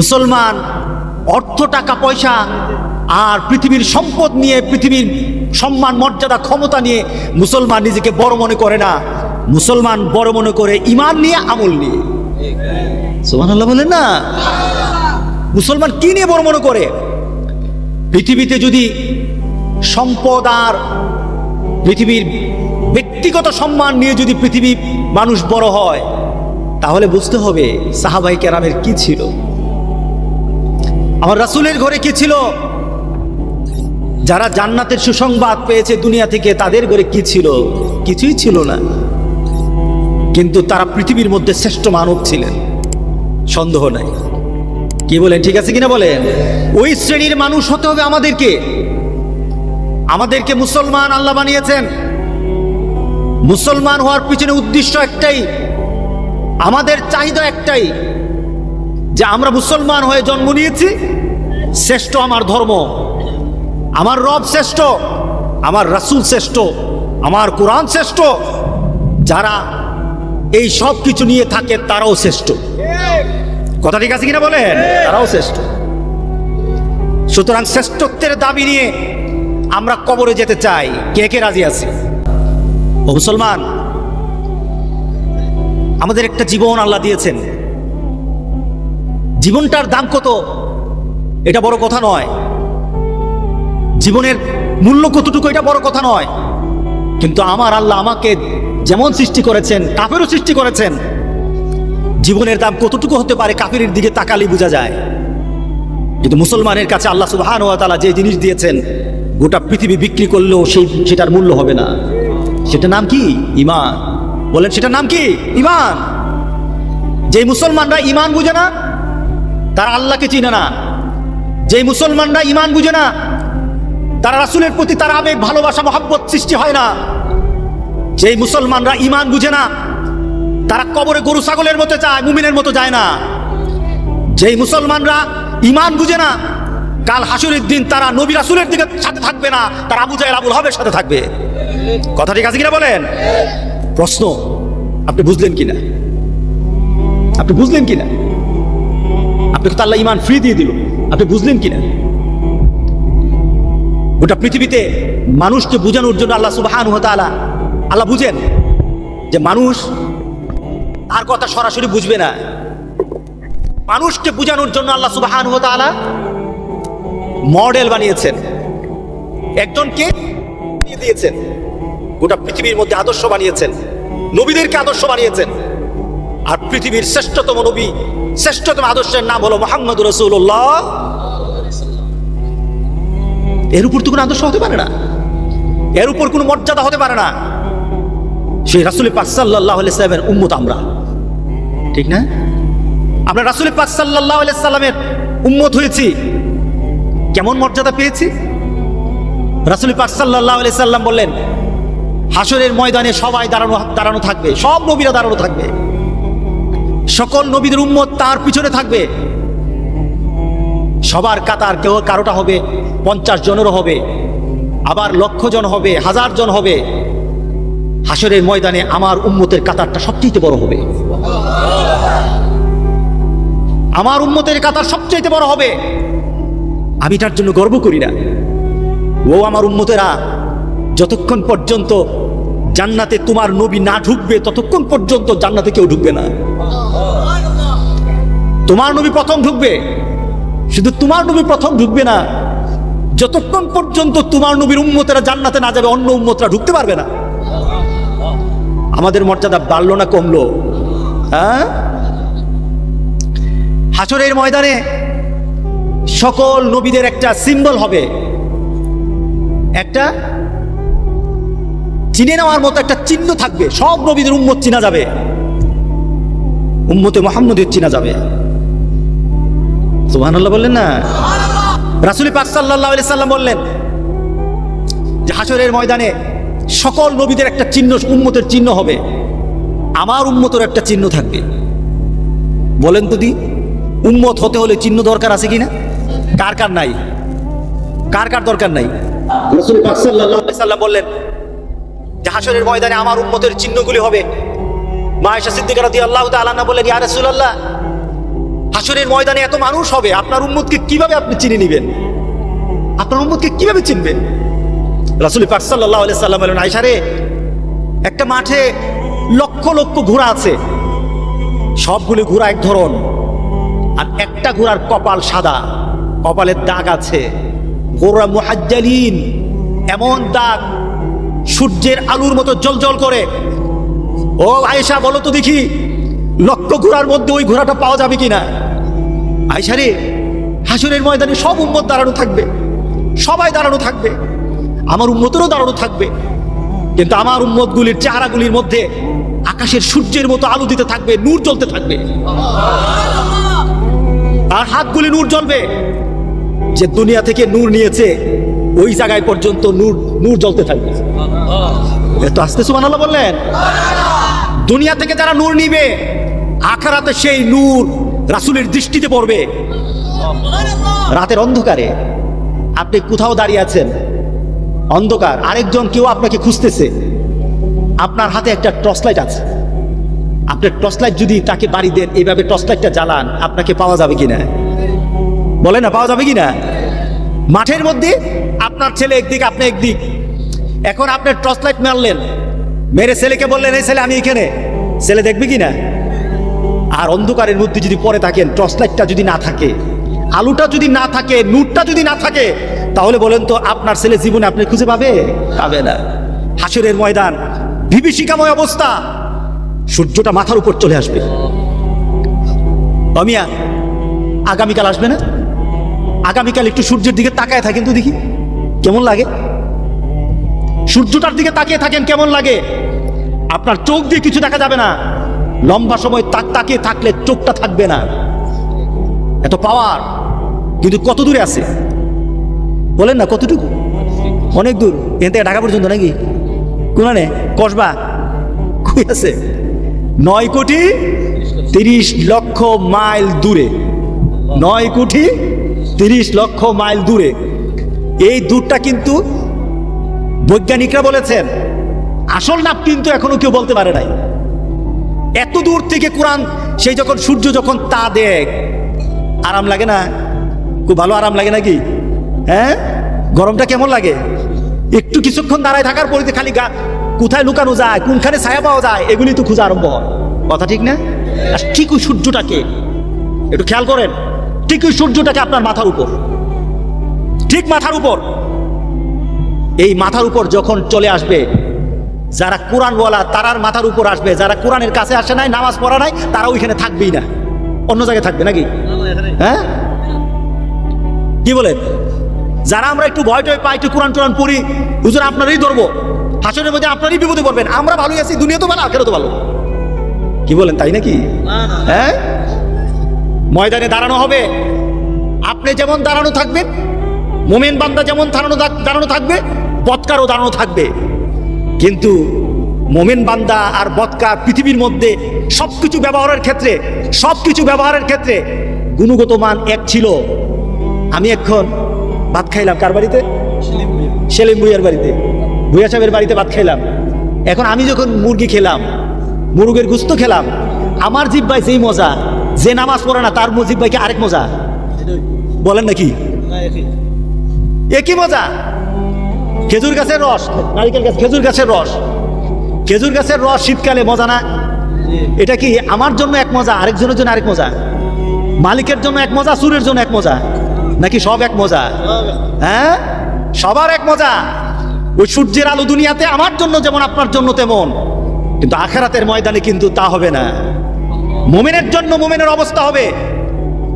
মুসলমান অর্থ টাকা পয়সা আর পৃথিবীর সম্পদ নিয়ে, পৃথিবীর সম্মান মর্যাদা ক্ষমতা নিয়ে মুসলমান নিজেকে বড় মনে করে না। মুসলমান বড় মনে করে ঈমান নিয়ে, আমল নিয়ে। সুবহানাল্লাহ বলেন না? মুসলমান কি নিয়ে বড় মনে করে? পৃথিবীতে যদি সম্পদ আর পৃথিবীর ব্যক্তিগত সম্মান নিয়ে যদি পৃথিবী মানুষ বড় হয়, তাহলে বুঝতে হবে সাহাবায়ে কেরামের কি ছিল, আমার রাসূলের ঘরে কি ছিল, যারা জান্নাতের সুসংবাদ পেয়েছে দুনিয়া থেকে তাদের ঘরে কি ছিল? কিছুই ছিল না। কিন্তু তারা পৃথিবীর মধ্যে শ্রেষ্ঠ মানব ছিলেন, সন্দেহ নাই। কি বলেন, ঠিক আছে কিনা বলেন? ওই শ্রেণীর মানুষ হতে হবে আমাদেরকে। আমাদেরকে মুসলমান আল্লাহ বানিয়েছেন। মুসলমান হওয়ার পিছনে উদ্দেশ্য একটাই, আমাদের চাহিদা একটাই, যে আমরা মুসলমান হয়ে জন্ম নিয়েছি, শ্রেষ্ঠ আমার ধর্ম, আমার রব শ্রেষ্ঠ, আমার রাসূল শ্রেষ্ঠ, আমার কোরআন শ্রেষ্ঠ। যারা এই সব কিছু নিয়ে থাকে তারাও শ্রেষ্ঠ। কথা ঠিক আছে কিনা বলেন? তারাও শ্রেষ্ঠ। সুতরাং শ্রেষ্ঠত্বের দাবি নিয়ে আমরা কবরে যেতে চাই। কে কে রাজি আছে? ও মুসলমান, আমাদের একটা জীবন আল্লাহ দিয়েছেন। জীবনটার দাম কত এটা বড় কথা নয়, জীবনের মূল্য কতটুকু এটা বড় কথা নয়। কিন্তু আমার আল্লাহ আমাকে যেমন সৃষ্টি করেছেন, কাফেরও সৃষ্টি করেছেন। জীবনের দাম কতটুকু হতে পারে কাফেরের দিকে তাকালে বোঝা যায়। কিন্তু মুসলমানের কাছে আল্লাহ সুবহানাহু ওয়া তাআলা যে জিনিস দিয়েছেন, গোটা পৃথিবী বিক্রি করলেও সেটার মূল্য হবে না। সেটার নাম কি? ঈমান। বলেন, সেটার নাম কি? ঈমান। যে মুসলমানরা ঈমান বুঝে না, তারা আল্লাহকে চিনে না। যে মুসলমানরা ঈমান বুঝে না, তারা রাসূলের প্রতি তার আবেগ, ভালোবাসা, মহব্বত সৃষ্টি হয় না। যেই মুসলমানরা ঈমান বুঝে না, তারা কবরে গরু ছাগলের মতো যায়, মুমিনের মতো যায় না। যেই মুসলমানরা ঈমান বুঝে না, কাল হাসরের দিন তারা নবী রাসূলের দিকে সাথে থাকবে না, তারা আবু জাহেল, আবুল হাবের সাথে থাকবে। কথা ঠিক আছে কিনা বলেন? প্রশ্ন, আপনি বুঝলেন কিনা? আপনি বুঝলেন কিনা? আপনাকে তো আল্লাহ ঈমান ফ্রি দিয়ে দিল, আপনি বুঝলেন কিনা? গোটা পৃথিবীতে মানুষকে বোঝানোর জন্য আল্লাহ সুবহানাহু ওয়া তাআলা, আল্লাহ বুঝেন যে মানুষ তার কথা সরাসরি বুঝবে না। মানুষকে বোঝানোর জন্য আল্লাহ সুবহানাহু ওয়া তাআলা মডেল বানিয়েছেন, একজনকে দিয়ে দিয়েছেন, গোটা পৃথিবীর মধ্যে আদর্শ বানিয়েছেন, নবীদেরকে আদর্শ বানিয়েছেন। আর পৃথিবীর শ্রেষ্ঠতম নবী, শ্রেষ্ঠতম আদর্শের নাম হলো মুহাম্মদুর রাসূলুল্লাহ। এর উপর তো কোনো আদর্শ হতে পারে না, এর উপর কোনো মর্যাদা হতে পারে না। সেই রাসূল পাক সাল্লাল্লাহু আলাইহি সাল্লামের উম্মত আমরা, ঠিক না? আমরা রাসূল পাক সাল্লাল্লাহু আলাইহি সাল্লামের উম্মত হয়েছি, কেমন মর্যাদা পেয়েছি? রাসূল পাক সাল্লাল্লাহু আলাইহি সাল্লাম বললেন, হাসরের ময়দানে সবাই দাঁড়ানো থাকবে, সব নবীরা দাঁড়ানো থাকবে, সকল নবীদের উম্মত তার পিছনে থাকবে। সবার কাতার, কেউ কারোটা হবে 50 জনেরও হবে, আবার 1,00,000 জন হবে, 1000 জন হবে। হাসরের ময়দানে আমার উম্মতের কাতারটা সবচেয়ে বড় হবে, আমার উম্মতের কাতার সবচেয়ে বড় হবে। আমি তার জন্য গর্ব করি না। ও আমার উম্মতেরা, যতক্ষণ পর্যন্ত জান্নাতে তোমার নবী না ঢুকবে, ততক্ষণ পর্যন্ত জান্নাতে কেউ ঢুকবে না। তোমার নবী প্রথম ঢুকবে, শুধু তোমার নবী প্রথম ঢুকবে না, যতক্ষণ পর্যন্ত তোমার নবীর উম্মতেরা জান্নাতে না যাবে, অন্য উম্মতরা ঢুকতে পারবে না। আমাদের মর্যাদা বাড়লো না কমলো? হ্যাঁ? হাসরের ময়দানে সকল নবীদের একটা সিম্বল হবে, একটা চিনে নেওয়ার মতো একটা চিহ্ন থাকবে। সব নবীদের উম্মত চিনা যাবে, উম্মতে মুহাম্মদের চিনা যাবে। সুবহানাল্লাহ বললেন না? রাসূল পাক সাল্লাল্লাহু আলাইহি সাল্লাম বললেন যে হাসরের ময়দানে সকল নবীদের একটা চিহ্ন, উম্মতের চিহ্ন হবে, আমার উম্মতের একটা চিহ্ন থাকবে। বলেন তো দি, উম্মত হতে হলে চিহ্ন দরকার আছে কিনা? কার কার নাই? কার কার দরকার নাই? রাসূল পাক সাল্লাল্লাহু আলাইহি সাল্লাম বললেন যে হাসরের ময়দানে আমার উম্মতের চিহ্নগুলি হবে। মা আয়েশা সিদ্দিকা রাদিয়াল্লাহু তাআলা আনহা বললেন, ইয়া রাসূলুল্লাহ, হাসরের ময়দানে এত মানুষ হবে, আপনার উম্মতকে কিভাবে আপনি চিনে নেবেন? আপনার উম্মতকে কিভাবে চিনবেন? রাসূল পাক সাল্লাল্লাহু আলাইহি সাল্লাম বলেন, আয়েশা রে, একটা মাঠে লক্ষ লক্ষ ঘোড়া আছে, সবগুলো ঘোড়া এক ধরন, আর একটা ঘোড়ার কপাল সাদা, কপালের দাগ আছে, ঘোড়া মুহাজ্জালিন, এমন দাগ সূর্যের আলোর মতো জ্বলজ্বল করে। ও আয়েশা, বলো তো দেখি, লক্ষ ঘোড়ার মধ্যে ওই ঘোড়াটা পাওয়া যাবে কিনা? আয়েশা রে, হাসরের ময়দানে সব উম্মত দাঁড়ানো থাকবে, সবাই দাঁড়ানো থাকবে, আমার উম্মতেরও দাঁড়ানো থাকবে, কিন্তু আমার উম্মতগুলির চেহারাগুলির মধ্যে আকাশের সূর্যের মতো আলো দিতে থাকবে, নূর জ্বলতে থাকবে, আর হাতগুলি নূর জ্বলবে। যে দুনিয়া থেকে নূর নিয়েছে ওই জায়গায় পর্যন্ত নূর নূর জ্বলতে থাকবে। এত আস্তে সুবহানাল্লাহ বললেন। দুনিয়া থেকে যারা নূর নিবে, আখিরাতে সেই নূর রাসূলের দৃষ্টিতে পড়বে। রাতের অন্ধকারে আপনি কোথাও দাঁড়িয়ে আছেন, অন্ধকার, আরেকজন কেউ আপনাকে খুঁজতেছে, আপনার হাতে একটা টর্চ লাইট আছে, আপনার টর্চ লাইট যদি তাকে বাড়ি দেন, এইভাবে টর্চ লাইটটা জ্বালান, আপনাকে পাওয়া যাবে কিনা? বলে না, পাওয়া যাবে কিনা? মাঠের মধ্যে আপনার ছেলে একদিক, আপনি একদিক, এখন আপনার টর্চ লাইট মারলেন, মেরে ছেলেকে বললেন, এই ছেলে আমি এখানে, ছেলে দেখবে কিনা? আর অন্ধকারের মধ্যে যদি পরে থাকেন, টর্চ লাইটটা যদি না থাকে, আলোটা যদি না থাকে, নূরটা যদি না থাকে, তাহলে বলেন তো আপনার ছেলে জীবনে আপনি খুঁজে পাবে? পাবে না। হাসরের ময়দান বিভীষিকাময় অবস্থা, সূর্যটা মাথার উপর চলে আসবে। অমিয়া, আগামীকাল আসবে না? আগামীকাল একটু সূর্যের দিকে তাকায় থাকেন তো দেখি কেমন লাগে। সূর্যটার দিকে তাকিয়ে থাকেন, কেমন লাগে? আপনার চোখ দিয়ে কিছু দেখা যাবে না, লম্বা সময় তাকিয়ে থাকলে চোখটা থাকবে না। এত পাওয়ার, কিন্তু কত দূরে আছে বলেন না? কতটুকু? অনেক দূর, এখান থেকে ঢাকা পর্যন্ত নাকি? কোনানে কসবা কই আছে? 9,30,00,000 মাইল দূরে, 9,30,00,000 মাইল দূরে। এই দূরটা কিন্তু বৈজ্ঞানিকরা বলেছেন, আসল নাম কিন্তু এখনো কেউ বলতে পারে নাই। এত দূর থেকে কোরআন, সেই যখন সূর্য যখন তা দেখ, আরাম লাগে না? খুব ভালো আরাম লাগে নাকি? হ্যাঁ, গরমটা কেমন লাগে? একটু কিছুক্ষণ দাঁড়ায় থাকার পরে খালি কোথায় লুকানো যায়, কোনখানে ছায়া পাওয়া যায়, এগুলি তো খোঁজা আরম্ভ হয়। কথা ঠিক না? আর ঠিক ওই সূর্যটাকে একটু খেয়াল করেন, ঠিক ওই সূর্যটাকে আপনার মাথার উপর, ঠিক মাথার উপর, এই মাথার উপর যখন চলে আসবে, যারা কোরআনওয়ালা তারার মাথার উপর আসবে, যারা কোরআনের কাছে আসে নাই, নামাজ পড়া নাই, তারা ওইখানে থাকবেই না, অন্য জায়গায় থাকবে নাকি? হ্যাঁ, কি বলেন? যারা আমরা একটু ভয় টয় পাই, একটু কোরআন টোরআন পড়ি, হুজুর আপনারই ধরবো, হাসরের মধ্যে আপনারই বিপদে পড়বেন, আমরা ভালোই আছি, দুনিয়া তো ভালো, আখেরাত তো ভালো। কি বলেন, তাই নাকি? হ্যাঁ, ময়দানে দাঁড়ানো হবে, আপনি যেমন দাঁড়ানো থাকবেন, মুমিন বান্দা যেমন দাঁড়ানো থাকবে, বদকারও দাঁড়ানো থাকবে। কিন্তু মুমিন বান্দা আর বদকার পৃথিবীর মধ্যে সবকিছু ব্যবহারের ক্ষেত্রে গুণগত মান এক ছিল। আমি এখন ভাত খাইলাম কার বাড়িতে? সেলিম ভুইয়ার বাড়িতে, ভুইয়া সাহেবের বাড়িতে ভাত খাইলাম। এখন আমি যখন মুরগি খেলাম, মুরগের গুস্ত খেলাম, আমার জিহ্বায় যেই মজা, যে নামাজ পড়ে না তার জিহ্বায় কি আরেক মজা? বলেন নাকি? একই মজা। খেজুর গাছের রস, নারিকেল গাছ, খেজুর গাছের রস শীতকালে মজা না? এটা কি আমার জন্য এক মজা, আরেকজনের জন্য আরেক মজা? মালিকের জন্য এক মজা, সুরের জন্য এক মজা, নাকি সব এক মজা? হ্যাঁ, সবার এক মজা। ওই সূর্যের আলো দুনিয়াতে আমার জন্য যেমন, আপনার জন্য তেমন, কিন্তু আখিরাতের ময়দানে কিন্তু তা হবে না। মুমিনের জন্য মুমিনের অবস্থা হবে,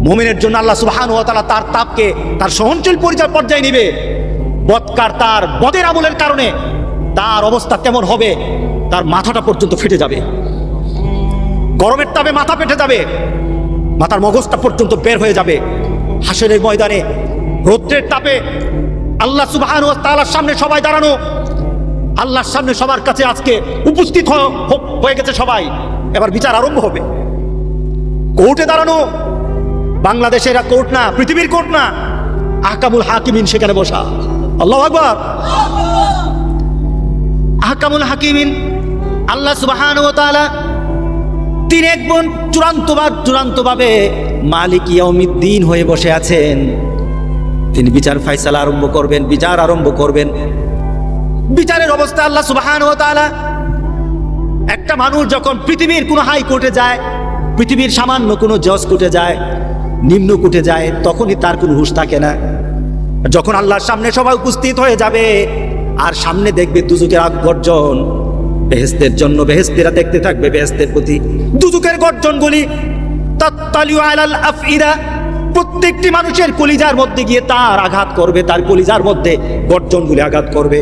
মুমিনের জন্য আল্লাহ সুবহানাহু ওয়া তাআলা তার তাপকে, তার সহনশীল পর্যায়ে নিবে। বদকার তার বদের আমলের কারণে তার অবস্থা কেমন হবে, তার মাথাটা পর্যন্ত ফেটে যাবে, গরমের তাপে মাথা ফেটে যাবে, মাথার মগজটা পর্যন্ত বের হয়ে যাবে। হাসরের ময়দানে রৌদ্রের তাপে আল্লাহ সুবহানাহু ওয়া তাআলার সামনে সবাই দাঁড়ানো, আল্লাহর সামনে সবার কাছে আজকে উপস্থিত হয়ে গেছে সবাই। এবার বিচার আরম্ভ হবে। কোর্টে দাঁড়ানো, বাংলাদেশের কোর্ট না, পৃথিবীর কোর্ট না, আহকামুল হাকিমিন সেখানে বসা। আল্লাহু আকবার। আহকামুল হাকিমিন আল্লাহ সুবহানাহু ওয়া তাআলা তিনি একজন চূড়ান্তভাবে মালিক ইয়াউমিদ্দিন হয়ে বসে আছেন। তিনি বিচার ফায়সালা আরম্ভ করবেন, বিচার আরম্ভ করবেন। বিচারের অবস্থা আল্লাহ সুবহানাহু ওয়া তাআলা, একটা মানুষ যখন পৃথিবীর কোনো হাইকোর্টে যায়, পৃথিবীর সামান্য কোনো জজ কোর্টে যায়, নিম্ন কোর্টে যায়, তখনই তার কোনো হুঁশ থাকে না। যখন আল্লাহর সামনে সবাই উপস্থিত হয়ে যাবে আর সামনে দেখবে দুজকের আগ গর্জন, বেহেশতের জন্য বেহেশতিরা দেখতে থাকবে বেহেশতের প্রতি, দুজকের গর্জনগুলি তাত্তালিউ আলাল আফইদা, প্রত্যেকটি মানুষের কলিজার মধ্যে গিয়ে তার আঘাত করবে, তার কলিজার মধ্যে গর্জনগুলি আঘাত করবে।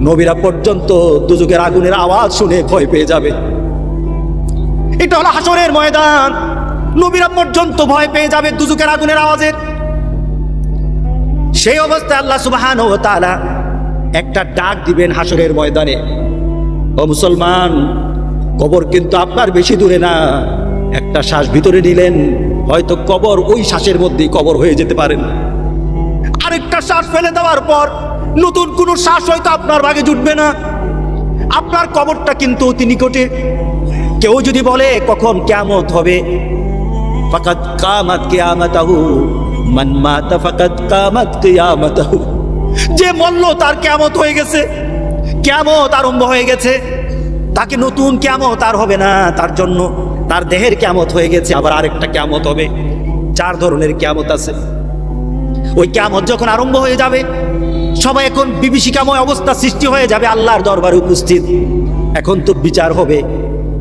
নবীরা পর্যন্ত দুজকের আগুনের আওয়াজ শুনে ভয় পেয়ে যাবে। এটা হলো হাসরের ময়দান। নবীরা পর্যন্ত ভয় পেয়ে যাবে দুজকের আগুনের আওয়াজের। সেই অবস্থায় আল্লাহ সুবহানাহু ওয়া তাআলা একটা ডাক দিবেন হাসরের ময়দানে, ও মুসলমান, কবর কিন্তু আপনার বেশি দূরে না। একটা শ্বাস ভিতরে নিলেন, হয়তো কবর ওই শ্বাসের মধ্যেই কবর হয়ে যেতে পারেন। আরেকটা শ্বাস ফেলে দেওয়ার পর নতুন কোনো শ্বাস হয়তো আপনার ভাগে জুটবে না। আপনার কবরটা কিন্তু অতি নিকটে। কেউ যদি বলে কখন কিয়ামত হবে, ফাকাদ কামাত কিয়ামাতাহু, মান মাতা ফাকাদ কামাত কিয়ামাতাহু, যে মরল তার কিয়ামত হয়ে গেছে, কিয়ামত আরম্ভ হয়ে গেছে। তাকে নতুন কিয়ামত আর হবে না, তার জন্য তার দেহের কিয়ামত হয়ে গেছে। আবার আরেকটা কিয়ামত হবে। 4 ধরনের কিয়ামত আছে। ওই কিয়ামত যখন আরম্ভ হয়ে যাবে, সবাই এখন বিভীষিকাময় অবস্থা সৃষ্টি হয়ে যাবে আল্লাহর দরবারে উপস্থিত। এখন তো বিচার হবে।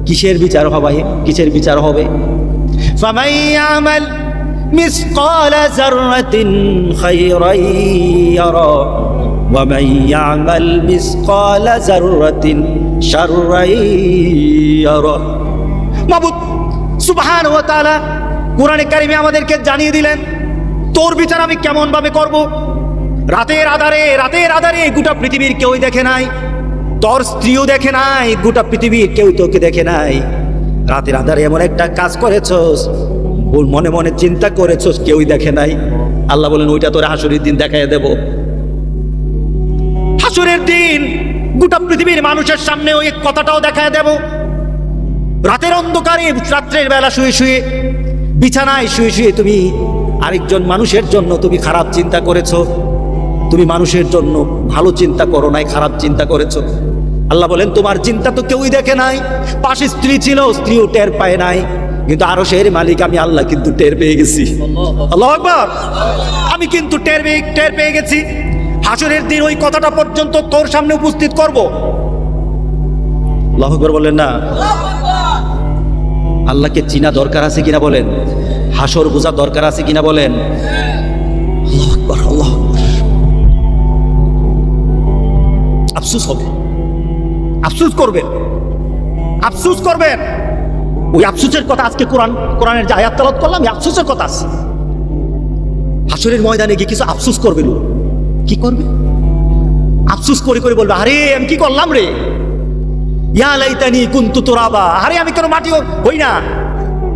কিসের বিচার হবে? কিসের বিচার হবে? ফামান ইয়ামাল মিসকালা যাররাতিন খায়রান ইয়ারা ওয়া মান ইয়ামাল মিসকালা যাররাতিন শাররান ইয়ারা। মাবুদ সুবহানাহু ওয়া তাআলা কোরআনে কারিমে আমাদেরকে জানিয়ে দিলেন, তোর বিচার আমি কেমন ভাবে করব। রাতের আধারে গোটা পৃথিবীর কেউই দেখে নাই, তোর স্ত্রীও দেখে নাই, গোটা পৃথিবীর কেউ তোকে দেখে নাই। রাতের আধারে এমন একটা কাজ করেছস, মনে মনে চিন্তা করেছস, কেউই দেখে নাই। আল্লাহ বলেন ওইটা তোর হাসরের দিন দেখায় দেব। হাসরের দিন গোটা পৃথিবীর মানুষের সামনে ওই কথাটাও দেখায় দেব। রাতের অন্ধকারে, রাত্রের বেলা শুয়ে শুয়ে, বিছানায় শুয়ে শুয়ে তুমি আরেকজন মানুষের জন্য তুমি খারাপ চিন্তা করেছো। তুমি মানুষের জন্য ভালো চিন্তা করো নাই, খারাপ চিন্তা করেছো। আল্লাহ বলেন তোমার চিন্তা তো কেউই দেখে নাই। পাশে স্ত্রী ছিল, স্ত্রীও টের পায় নাই, কিন্তু আরশের মালিক আমি আল্লাহ কিন্তু টের পেয়ে গেছি। আল্লাহু আকবার। আমি কিন্তু টের পেয়ে গেছি। হাসরের দিন ওই কথাটা পর্যন্ত তোর সামনে উপস্থিত করব। আল্লাহু আকবার বলেন না? আল্লাহকে চিনা দরকার আছে কিনা বলেন? হাসর বোঝা দরকার আছে কিনা বলেন? আল্লাহু আকবার, আল্লাহু আকবার। আফসোস হবে, আফসোস করবেন, আফসোস করবেন। ওই আফসোসের কথা আজকে কোরআনের যে আয়াত তেলাওয়াত করলাম, এই আফসোসের কথা আছে। হাসরের ময়দানে গিয়ে কিছু আফসোস করবে। লোক কি করবে? আফসোস করে করে বলবে, আরে আমি কি করলাম রে, ইয়া লাইতানি কুনতু তুরাবা, আরে আমি কেন মাটি হই না।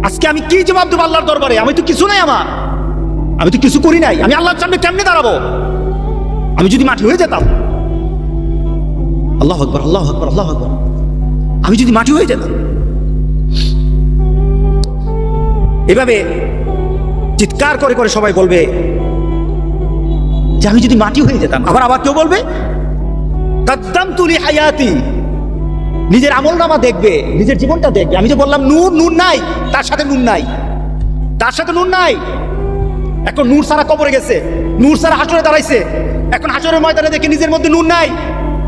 আজকে আমি কি জবাব দেব আল্লাহর দরবারে? আমি তো কিছু নাই, আমি তো কিছু করি নাই। আমি আল্লাহর সামনে কেমনে দাঁড়াবো আমি যদি মাটি হয়ে যেতাম? আল্লাহু আকবার, আল্লাহু আকবার, আল্লাহু আকবার। আমি যদি মাটি হয়ে যেতাম। এভাবে চিৎকার করে করে সবাই বলবে যে আমি যদি মাটি হয়ে যেতাম। আবার কেউ বলবে কাদ্দামতু লি হায়াতি, নিজের আমলনামা দেখবে, নিজের জীবনটা দেখবে। আমি যে বললাম নূর নাই, তার সাথে নূর নাই, তার সাথে নূর নাই। এখন নূর সারা কবরে গেছে, নূর সারা হাসরে দাঁড়াইছে। এখন হাসরের ময়দানে দেখে নিজের মধ্যে নূর নাই।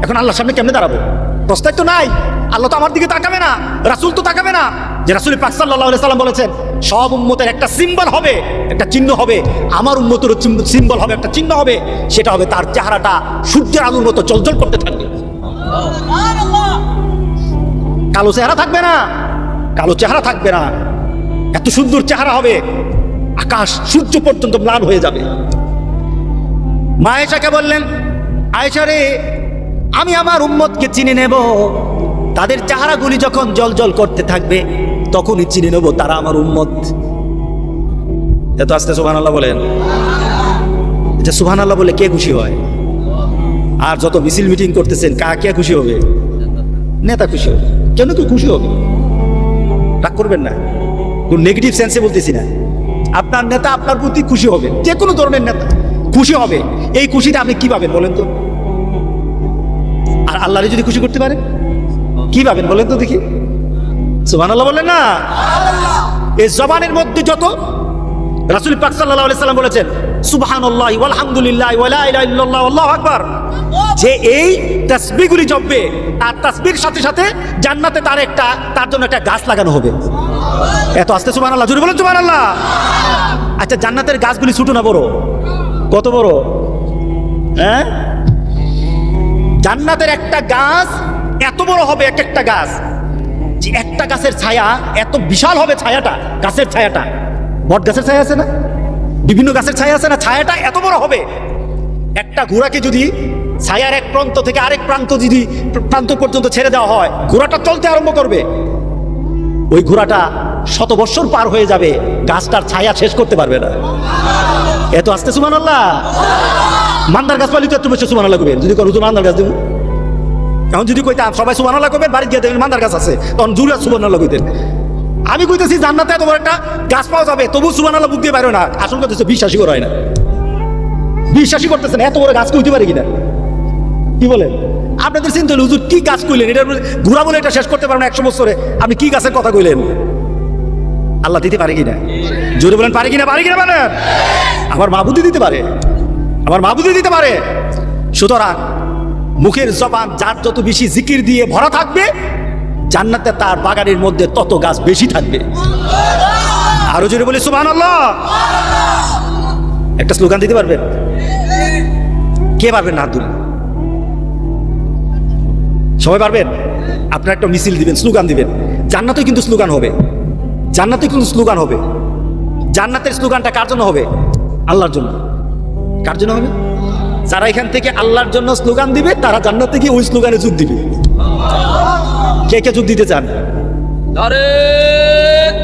এখন আল্লাহর সামনে কেমনে দাঁড়াবো? প্রস্তাব তো নাই। আল্লাহ তো আমার দিকে তাকাবে না, রাসূল তো তাকাবে না। যে রাসূল পাক সাল্লাল্লাহু আলাইহি সাল্লাম বলেছেন, সব উম্মতের একটা সিম্বল হবে, একটা চিহ্ন হবে। আমার উম্মতের সিম্বল হবে, একটা চিহ্ন হবে। সেটা হবে তার চেহারাটা সূর্যের আলোর মতো জ্বলজ্বল করতে থাকবে। কালো চেহারা থাকবে না, কালো চেহারা থাকবে না। এত সুন্দর চেহারা হবে, আকাশ সূর্য পর্যন্ত ম্লান হয়ে যাবে। মা আয়েশাকে বললেন, আয়েশা রে, আমি আমার উম্মতকে চিনে নেব। তাদের চেহারাগুলি যখন জ্বলজ্বল করতে থাকবে, তখনই চিনে নেব তারা আমার উম্মত। এত আস্তে সুবহানাল্লাহ বলেন। এটা সুবহানাল্লাহ বলে কে খুশি হয়? আর যত মিছিল মিটিং করতেছেন, কে খুশি হবে? নেতা খুশি হবে। কেন কেউ খুশি হবে? রাগ করবেন না, কোন নেগেটিভ সেন্সে বলতেছি না। আপনার নেতা আপনার প্রতি খুশি হবে, যে কোনো ধরনের নেতা খুশি হবে। এই খুশিটা আপনি কি পাবেন বলেন তো? আর আল্লাহরে যদি খুশি করতে পারে কি পাবেন বলেন তো দেখি? সুবহানাল্লাহ বলেন না? এই জবানের মধ্যে যত, রাসূল পাক সাল্লাল্লাহু আলাইহি সাল্লাম বলেছেন সুবহানাল্লাহি ওয়াল হামদুলিল্লাহি ওয়া লা ইলাহা ইল্লাল্লাহ আল্লাহু আকবার, যে এই তাসবিহগুলি জপবে আর তাসবিহর সাথে সাথে জান্নাতে তার জন্য একটা গাছ লাগানো হবে। এত আস্তে সুবহানাল্লাহ, জোরে বলেন সুবহানাল্লাহ। আচ্ছা, জান্নাতের গাছগুলি ছোট না বড়? কত বড়? হ্যাঁ, জান্নাতের একটা গাছ এত বড় হবে, এক একটা গাছ, যে একটা গাছের ছায়া এত বিশাল হবে, ছায়াটা, গাছের ছায়াটা, বট গাছের ছায়া আছে না, বিভিন্ন গাছের ছায়া আছে না, ছায়াটা এত বড় হবে। একটা ঘোড়াকে যদি ছায়ার এক প্রান্ত থেকে আরেক প্রান্ত পর্যন্ত ছেড়ে দেওয়া হয়, ঘোড়াটা চলতে আরম্ভ করবে। ওই ঘোড়াটা 100 বছর পার হয়ে যাবে, গাছটার ছায়া শেষ করতে পারবে না। এত আস্তে সুবহানাল্লাহ। মান্দার গাছ পালি তো একটু বেশি সুবহানাল্লাহ করবেন। যদি করো মান্দার গাছ দেবো, এখন যদি কইতাম সবাই সুবহানাল্লাহ করবেন, বাড়ি গিয়ে দেখবেন মান্দার গাছ আছে, তখন জুড়ে সুবহানাল্লাহ কইতেন। আমি কইতেছি জান্নাতে এত বড় একটা গাছ পাওয়া যাবে, তবু সুবহানাল্লাহ বুক দিয়ে পারো না। আসল কথা হচ্ছে বিশ্বাসই করা হয় না, বিশ্বাসই করতেছেন এত বড় গাছ কইতে পারে কিনা। কি বলেন? আপনাদের চিন্তা হলো হুজুর কি গাছ কইলেন, এটা ঘোড়া বলে এটা শেষ করতে পারবেন না 100 বছরে, আপনি কি গাছের কথা কইলেন? আল্লাহ দিতে পারে কিনা? জোরে বলেন পারে কিনা? পারে কিনা বলেন? আমার মাবুদি দিতে পারে, আমার মাবুদি দিতে পারে। সুতরাং মুখের জবান যার যত বেশি জিকির দিয়ে ভরা থাকবে, জান্নাতে তার বাগানের মধ্যে তত গাছ বেশি থাকবে। আরো জোরে বলি সুবহানাল্লাহ। একটা স্লোগান দিতে পারবেন? কে পারবেন? না তুলে সবাই পারবেন? আপনারা একটা মিছিল দিবেন, স্লোগান দিবেন। জান্নাতে কিন্তু স্লোগান হবে, জান্নাতে কিন্তু স্লোগান হবে। জান্নাতের স্লোগানটা কার জন্য হবে? আল্লাহর জন্য। কার জন্য হবে? যারা এখান থেকে আল্লাহর জন্য স্লোগান দিবে, তারা জান্নাতে গিয়ে ওই স্লোগানে যোগ দিবে। কে কে যোগ দিতে চান? নারে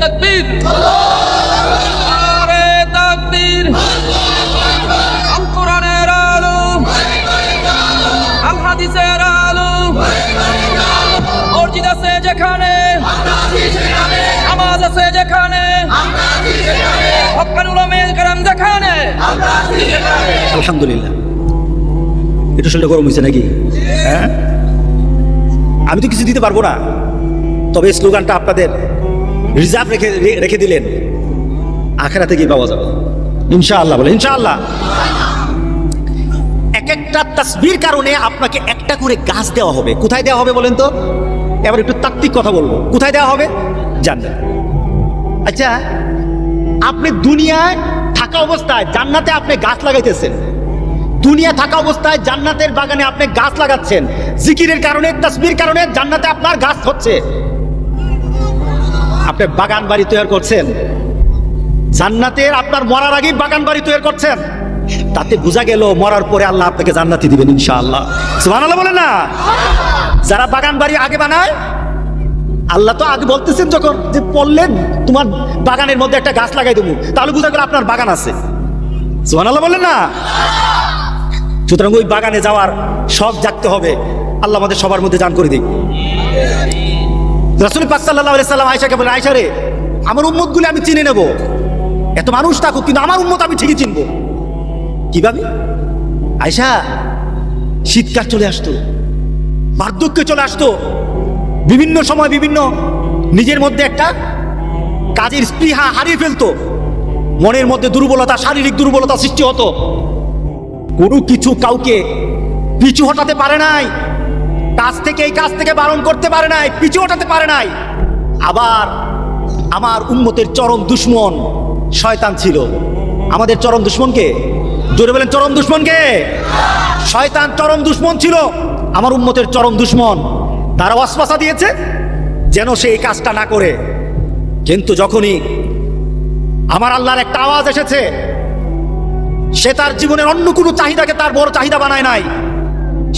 তাকবীর, নারে তাকবীর। আল কোরআনের আলো, আল হাদিসের আলো, মসজিদ আছে যেখানে, নামাজ আছে যেখানে, হক্কানি উলামায়ে কেরাম যেখানে। আলহামদুলিল্লাহ। এটা শরীরটা গরম হয়েছে নাকি? হ্যাঁ, আমি তো কিছু দিতে পারবো না, তবে স্লোগানটা আপনাদের রিজার্ভ রেখে দিলেন, আখেরাতে গিয়ে পাওয়া যাবে ইনশাআল্লাহ। বলে ইনশাআল্লাহ। এক একটা তাসবির কারণে আপনাকে একটা করে গাছ দেওয়া হবে। কোথায় দেওয়া হবে বলেন তো? এবার একটু তাত্ত্বিক কথা বলবো। কোথায় দেওয়া হবে? জান্নাত। আচ্ছা, আপনি দুনিয়ায় থাকা অবস্থায় জান্নাতে আপনি গাছ লাগাইতেছেন, দুনিয়া থাকা অবস্থায় জান্নাতের বাগানে আপনি গাছ লাগাচ্ছেন, জিকিরের কারণে, তাসবির কারণে জান্নাতে আপনার গাছ হচ্ছে। আপনি বাগান বাড়ি তৈরি করছেন, জান্নাতের আপনার মরার আগেই বাগান বাড়ি তৈরি করছেন। তাতে বোঝা গেল মরার পরে আল্লাহ আপনাকে জান্নাতি দিবেন ইনশাআল্লাহ। সুবহানাল্লাহ বলেন না? যারা বাগান বাড়ি আগে বানায়, আল্লাহ তো আগে বলতেছেন যখন যে বললেন তোমার বাগানের মধ্যে একটা গাছ লাগাই দেবো, তাহলে বোঝা গেল আপনার বাগান আছে। সুবহানাল্লাহ বলেন না? সুতরাং ওই বাগানে যাওয়ার শখ জাগতে হবে। আল্লাহ আমাদের সবার মধ্যে দান করে দিক। রাসূল পাক সাল্লাল্লাহু আলাইহি সাল্লাম আয়েশাকে বলেন, আয়েশা রে, আমার উম্মতগুলি আমি চিনে নেব, এত মানুষ থাকুক কিন্তু আমার উম্মত আমি ঠিকই চিনবো। কিভাবে? আয়েশা, শীতকাল চলে আসতো, বার্ধক্য চলে আসতো, বিভিন্ন সময় বিভিন্ন নিজের মধ্যে একটা কাজের স্পৃহা হারিয়ে ফেলতো, মনের মধ্যে দুর্বলতা, শারীরিক দুর্বলতা সৃষ্টি হতো। কোনো কিছু কাউকে পিছু হটাতে পারে নাই, কাজ থেকে এই কাজ থেকে বারণ করতে পারে নাই, পিছু হটাতে পারে নাই। আবার আমার উম্মতের চরম দুশমন শয়তান ছিল। আমাদের চরম দুশমনকে, জোরে বলেন চরম দুশমনকে? শয়তান চরম দুশমন ছিল, আমার উম্মতের চরম দুশমন। তারা ওয়াসওয়াসা দিয়েছে যেন সে এই কাজটা না করে। কিন্তু যখনই আমার আল্লাহর একটা আওয়াজ এসেছে, সে তার জীবনের অন্য কোনো চাহিদাকে তার বড় চাহিদা বানায় নাই।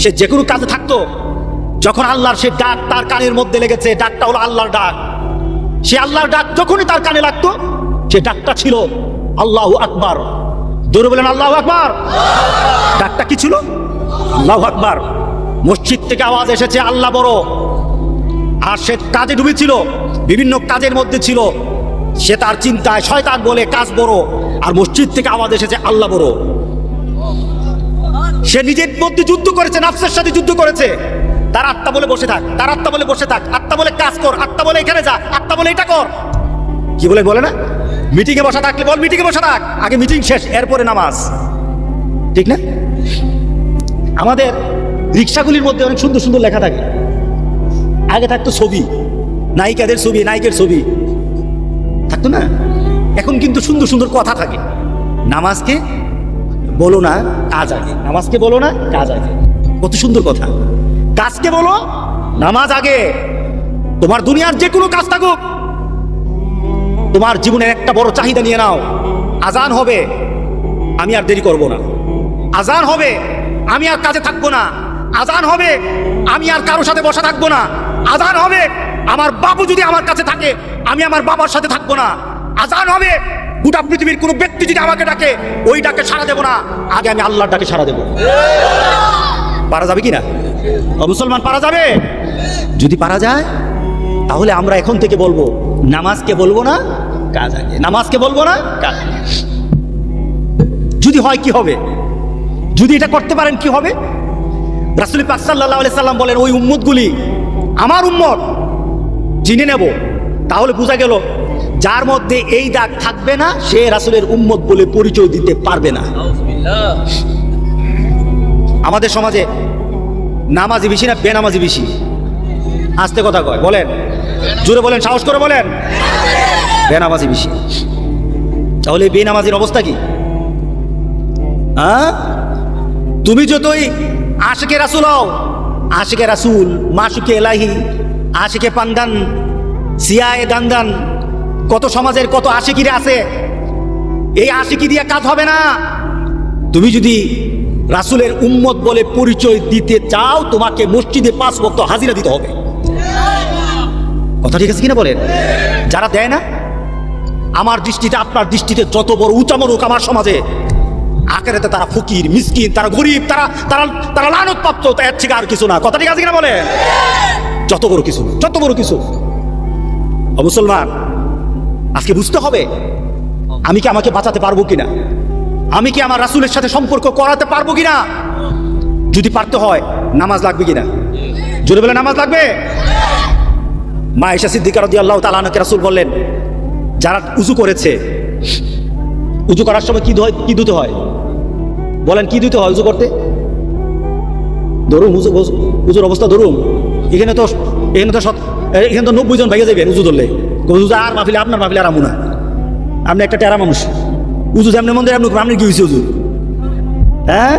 সে যে কোনো কাজে থাকতো, যখন আল্লাহর সে ডাক তার কানের মধ্যে লেগেছে, ডাকটা হলো আল্লাহর ডাক। সে আল্লাহর ডাক যখনই তার কানে লাগতো, সে ডাকটা ছিল আল্লাহু আকবার। জোরে বলেন আল্লাহু আকবার। ডাকটা কি ছিল? আল্লাহু আকবার। মসজিদ থেকে আওয়াজ এসেছে আল্লাহ বড়। আর সে কাজে ডুবেছিল, বিভিন্ন কাজের মধ্যে ছিল। সে তার চিন্তায় শয়তান বলে কাজ বড়, আর মসজিদ থেকে আওয়াজ এসেছে আল্লাহ বড়। সে নিজের মধ্যে যুদ্ধ করেছে, নাফসের সাথে যুদ্ধ করেছে। তার আত্মা বলে বসে থাক, তার আত্মা বলে বসে থাক, আত্মা বলে কাজ কর, আত্মা বলে এখানে যা, আত্মা বলে এটা কর। কি বলে বলে না, মিটিং এ বসা থাকলে বল মিটিং এ বসা থাক, আগে মিটিং শেষ এরপরে নামাজ, ঠিক না? আমাদের রিক্সাগুলির মধ্যে অনেক সুন্দর সুন্দর লেখা থাকে। আগে থাকতো ছবি, নায়িকাদের ছবি, নায়িকের ছবি থাকতো না। এখন কিন্তু সুন্দর সুন্দর কথা থাকে। নামাজকে বলো না কাজ আগে, নামাজকে বলো না কাজ আগে। কত সুন্দর কথা। কাজকে বলো, নামাজ আগে। তোমার দুনিয়ার যে কোনো কাজ থাকুক, তোমার জীবনের একটা বড় চাহিদা নিয়ে নাও। আজান হবে, আমি আর দেরি করব না। আজান হবে, আমি আর কাজে থাকবো না। আজান হবে, আমি আর কারোর সাথে বসা থাকবো না। আজান হবে, আমার বাবু যদি আমার কাছে থাকে, আমি আমার বাবার সাথে থাকবো না। আজান হবে, গোটা পৃথিবীর কোনো ব্যক্তি যদি আমাকে ডাকে, ওই ডাকে সাড়া দেবো না, আগে আমি আল্লাহর ডাকে সাড়া দেবো। পারা যাবে কি না? মুসলমান পারা যাবে? যদি পারা যায়, তাহলে আমরা এখন থেকে বলবো নামাজকে বলবো না কাজ আগে, নামাজকে বলবো না কাজ আগে। যদি হয় কি হবে? যদি এটা করতে পারেন কি হবে? রাসূল পাক সাল্লাল্লাহু আলাইহি সাল্লাম বলেন, ওই উম্মতগুলি আমার উম্মত চিনে নেব। তাহলে বোঝা গেল যার মধ্যে এই দাগ থাকবে না, সে রাসূলের উম্মত বলে পরিচয় দিতে পারবে না। আমাদের সমাজে নামাজি বেশি না বেনামাজি বেশি? আস্তে কথা কয়, বলেন, জোরে বলেন, সাহস করে বলেন। বেনামাজি বেশি। তাহলে বেনামাজির অবস্থা কি? তুমি যতই আশিকে রাসূল হও, আশিকে রাসূল, মাশুকে এলাহি, আশিকে পান্দান, সিয়ায়ে দান্দান, কত সমাজের কত আশিকিরা আছে। এই আশিকি দিয়ে কাজ হবে না। তুমি যদি রাসূলের উম্মত বলে পরিচয় দিতে চাও, তোমাকে মসজিদে 5 ওয়াক্ত হাজিরা দিতে হবে। কথা ঠিক আছে কিনা বলেন? যারা দেয় না, আমার দৃষ্টিতে আপনার দৃষ্টিতে যত বড় উঁচামরুক আমার সমাজে, আখেরাতে তারা ফকির, মিসকিন, তারা গরিব, তারা তারা তারা লানত প্রাপ্ত, এর থেকে আর কিছু না। কথা ঠিক আছে কিনা বলেন? যত বড় কিছু, যত বড় কিছু। মুসলমান, আজকে বুঝতে হবে আমি কি আমাকে বাঁচাতে পারবো কিনা, আমি কি আমার রাসূলের সাথে সম্পর্ক করাতে পারবো কিনা। যদি পারতে হয়, নামাজ লাগবে কিনা? জোরে বলে নামাজ লাগবে। মা আয়েশা সিদ্দিকা রাদিয়াল্লাহু তাআলা আনহাকে রাসূল বললেন, যারা উযু করেছে, উযু করার সময় কি দিতে হয় বলেন? কি দিতে হয় উযু করতে? ধরুন উযুর অবস্থা ধরুন, এখানে তো 90 জন ভাইয়া যাবেন উযু ধরলে। উযু আর মাহফিলে, আপনার মাহফিলে আর আমু না। আপনি একটা টেরা মানুষ, উযু যেমনি মন্দির আপনি আপনি কি হয়েছে উযু? হ্যাঁ,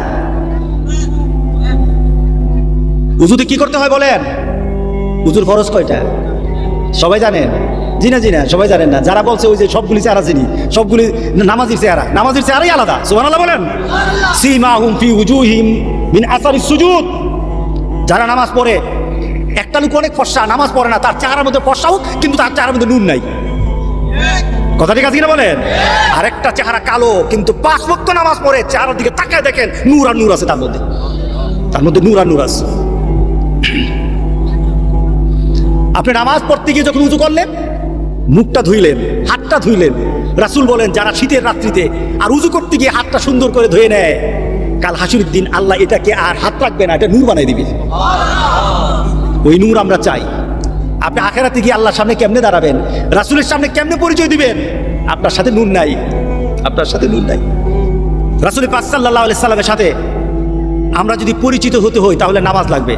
উযুতে কি করতে হয় বলেন? উযুর ফরজ কয়টা সবাই জানেন? জি না, জি না, সবাই জানেন না। যারা বলছে ওই যে সবগুলি চেহারা চিনি, সবগুলি নামাজির চেহারা, নামাজির চেহারাই আলাদা। সুবহানাল্লাহ বলেন। সীমাহুম ফি উজুহিম মিন আসারিস সুজুদ। যারা নামাজ পড়ে, একটা লোক অনেক ফর্সা, নামাজ পড়ে না, তার চেহারার মধ্যে ফর্সাও, কিন্তু তার চেহারার মধ্যে নূর নাই। কথা ঠিক আছে কিনা বলেন? আরেকটা চেহারা কালো, কিন্তু 5 ওয়াক্ত নামাজ পড়ে, চেহারার দিকে তাকায় দেখেন নূর আর নূর আছে তার মধ্যে, তার মধ্যে নূর আর নূর আছে। আপনি নামাজ পড়তে গিয়ে যখন উযু করলেন, মুখটা ধুইলেন, হাতটা ধুইলেন, রাসূল বলেন যারা শীতের রাত্রিতে আর উযু করতে গিয়ে হাতটা সুন্দর করে ধুয়ে নেয়, কাল হাসুরের দিন আল্লাহ এটাকে আর হাত রাখবে না, এটা নূর বানাই দিবে। ওই নূর আমরা চাই। আপনি আখিরাতে গিয়ে আল্লাহর সামনে কেমনে দাঁড়াবেন, রাসূলের সামনে কেমনে পরিচয় দিবেন? আপনার সাথে নূর নাই, আপনার সাথে নূর নাই। রাসূল পাক সাল্লাল্লাহু আলাইহি সাল্লামের সাথে আমরা যদি পরিচিত হতে হই, তাহলে নামাজ লাগবে।